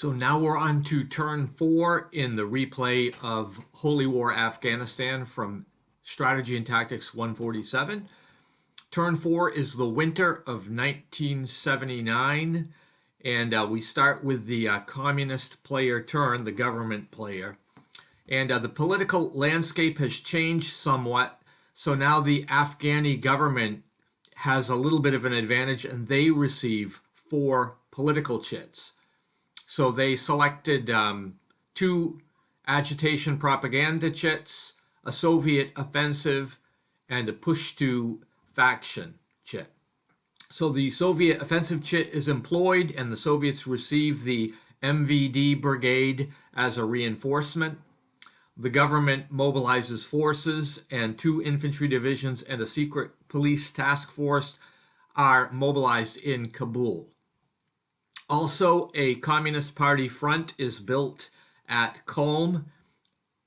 So now we're on to turn 4 in the replay of Holy War Afghanistan from Strategy and Tactics 147. Turn 4 is the winter of 1979, and we start with the communist player turn, the government player. And the political landscape has changed somewhat, so now the Afghani government has a little bit of an advantage, and they receive 4 political chits. So they selected 2 agitation propaganda chits, a Soviet offensive, and a push-to faction chit. So the Soviet offensive chit is employed, and the Soviets receive the MVD brigade as a reinforcement. The government mobilizes forces, and 2 infantry divisions and a secret police task force are mobilized in Kabul. Also, a Communist Party front is built at Qom,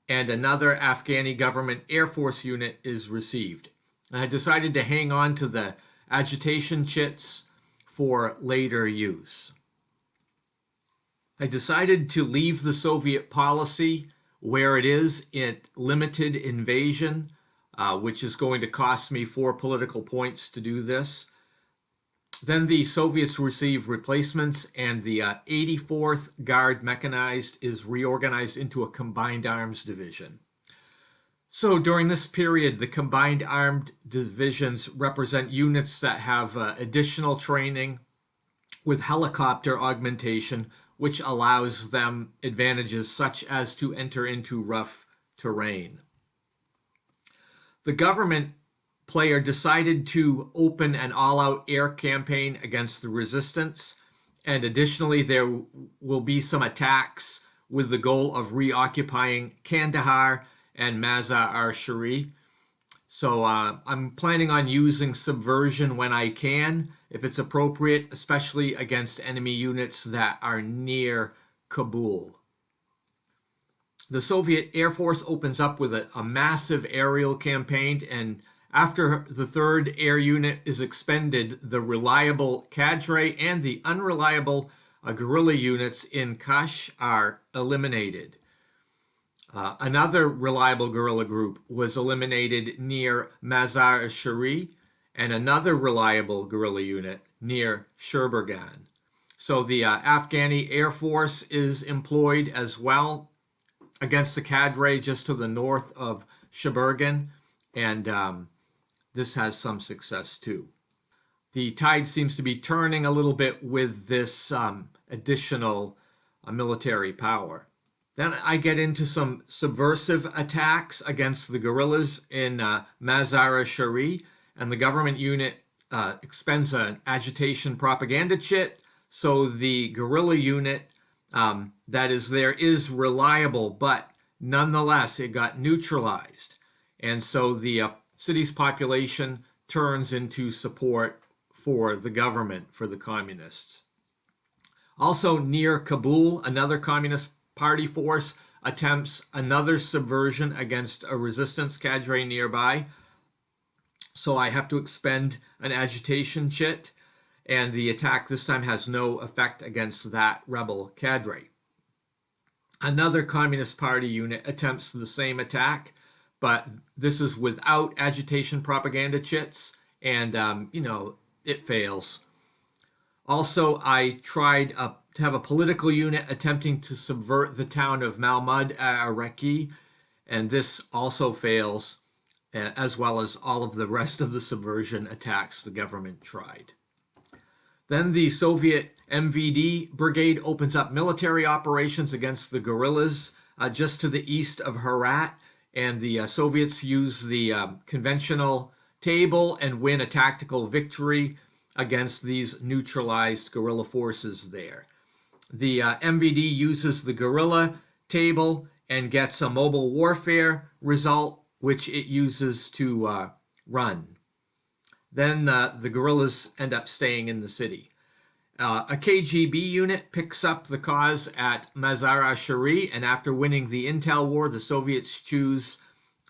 and another Afghani government Air Force unit is received. I decided to hang on to the agitation chits for later use. I decided to leave the Soviet policy where it is in limited invasion, which is going to cost me 4 political points to do this. Then the Soviets receive replacements, and the 84th Guard Mechanized is reorganized into a combined arms division. So during this period, the combined armed divisions represent units that have additional training with helicopter augmentation, which allows them advantages such as to enter into rough terrain. The government player decided to open an all-out air campaign against the resistance, and additionally there will be some attacks with the goal of reoccupying Kandahar and Mazar-i-Sharif. So I'm planning on using subversion when I can, if it's appropriate, especially against enemy units that are near Kabul. The Soviet Air Force opens up with a massive aerial campaign, and after the 3rd Air Unit is expended, the reliable cadre and the unreliable guerrilla units in Kash are eliminated. Another reliable guerrilla group was eliminated near Mazar-i-Sharif, and another reliable guerrilla unit near Sherburgan. So the Afghani Air Force is employed as well against the cadre just to the north of Sherburgan, and this has some success too. The tide seems to be turning a little bit with this additional military power. Then I get into some subversive attacks against the guerrillas in Mazar-i-Sharif, and the government unit expends an agitation propaganda chit, so the guerrilla unit that is there is reliable, but nonetheless it got neutralized. And so the city's population turns into support for the government, for the communists. Also near Kabul, another Communist Party force attempts another subversion against a resistance cadre nearby. So I have to expend an agitation chit, and the attack this time has no effect against that rebel cadre. Another Communist Party unit attempts the same attack, but this is without agitation propaganda chits, and it fails. Also, I tried to have a political unit attempting to subvert the town of Malmud-Araki, and this also fails, as well as all of the rest of the subversion attacks the government tried. Then the Soviet MVD brigade opens up military operations against the guerrillas just to the east of Herat, and the Soviets use the conventional table and win a tactical victory against these neutralized guerrilla forces there. The MVD uses the guerrilla table and gets a mobile warfare result, which it uses to run. Then the guerrillas end up staying in the city. A KGB unit picks up the cause at Mazar-i-Sharif, and after winning the intel war, the Soviets choose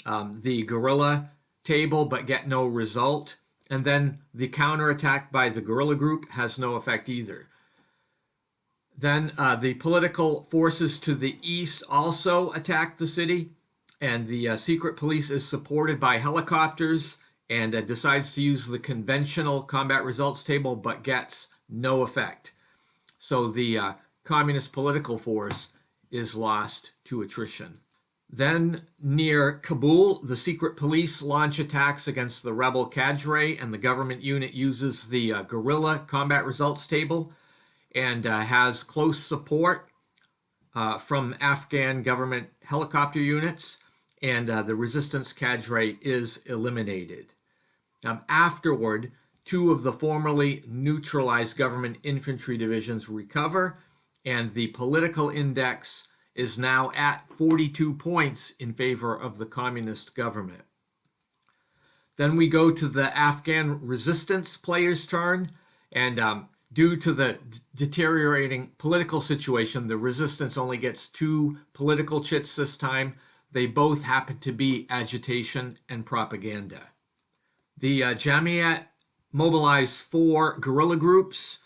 the guerrilla table but get no result. And then the counterattack by the guerrilla group has no effect either. Then the political forces to the east also attacked the city, and the secret police is supported by helicopters and decides to use the conventional combat results table but gets no effect. So the communist political force is lost to attrition. Then near Kabul, the secret police launch attacks against the rebel cadre, and the government unit uses the guerrilla combat results table and has close support from Afghan government helicopter units, and the resistance cadre is eliminated. Afterward, 2 of the formerly neutralized government infantry divisions recover, and the political index is now at 42 points in favor of the communist government. Then we go to the Afghan resistance players' turn, and due to the deteriorating political situation, the resistance only gets 2 political chits this time. They both happen to be agitation and propaganda. The Jamiat mobilized 4 guerrilla groups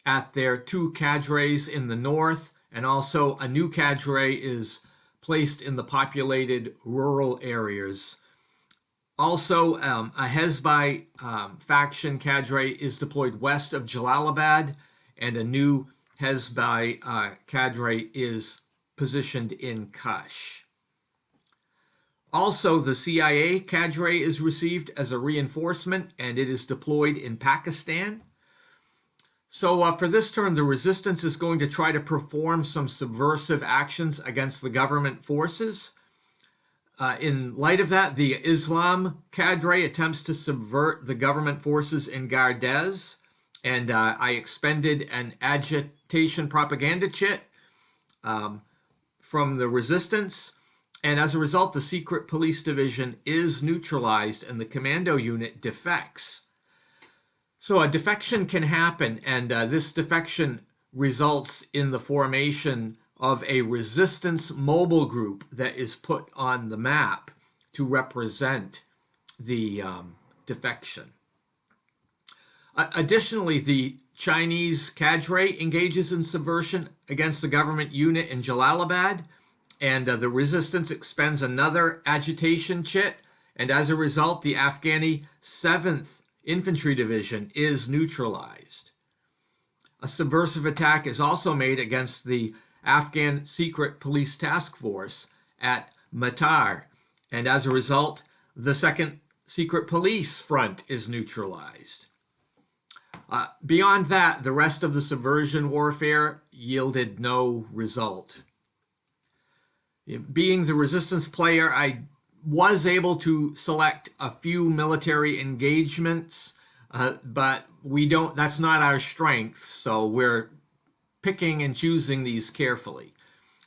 at their 2 cadres in the north, and also a new cadre is placed in the populated rural areas. Also, a Hezbollah faction cadre is deployed west of Jalalabad, and a new Hezbollah cadre is positioned in Kush. Also, the CIA cadre is received as a reinforcement, and it is deployed in Pakistan. So for this turn, the resistance is going to try to perform some subversive actions against the government forces. In light of that, the Islam cadre attempts to subvert the government forces in Gardez, and I expended an agitation propaganda chit from the resistance, and as a result, the secret police division is neutralized and the commando unit defects. So a defection can happen, and this defection results in the formation of a resistance mobile group that is put on the map to represent the defection. Additionally, the Chinese cadre engages in subversion against the government unit in Jalalabad, and the resistance expends another agitation chit, and as a result, the Afghani 7th Infantry Division is neutralized. A subversive attack is also made against the Afghan Secret Police Task Force at Matar, and as a result, the 2nd Secret Police Front is neutralized. Beyond that, the rest of the subversion warfare yielded no result. Being the resistance player, I was able to select a few military engagements, but that's not our strength, so we're picking and choosing these carefully.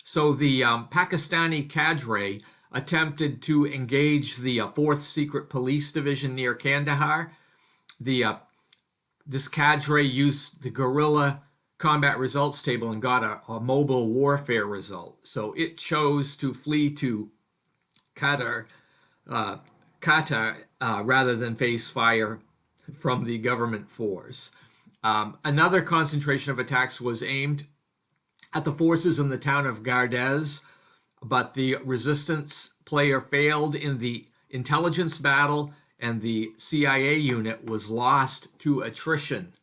So the Pakistani cadre attempted to engage the 4th Secret Police Division near Kandahar. This cadre used the guerrilla combat results table and got a mobile warfare result. So it chose to flee to Qatar rather than face fire from the government force. Another concentration of attacks was aimed at the forces in the town of Gardez, but the resistance player failed in the intelligence battle, and the CIA unit was lost to attrition.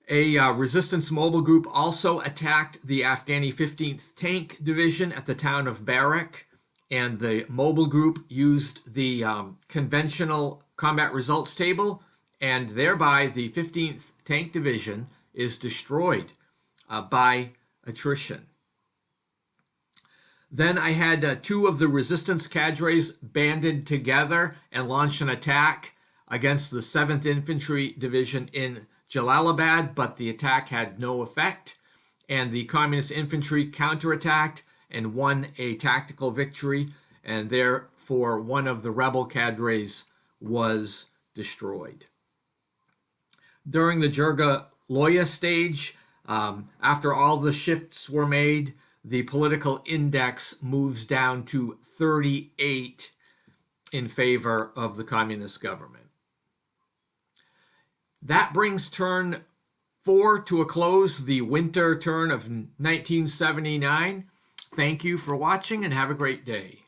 A resistance mobile group also attacked the Afghani 15th Tank Division at the town of Barak, and the mobile group used the conventional combat results table, and thereby the 15th Tank Division is destroyed by attrition. Then I had 2 of the resistance cadres banded together and launched an attack against the 7th Infantry Division in Jalalabad, but the attack had no effect, and the communist infantry counterattacked and won a tactical victory, and therefore one of the rebel cadres was destroyed. During the Jirga Loya stage, after all the shifts were made, the political index moves down to 38 in favor of the communist government. That brings turn 4 to a close the winter turn of 1979. Thank you for watching and have a great day.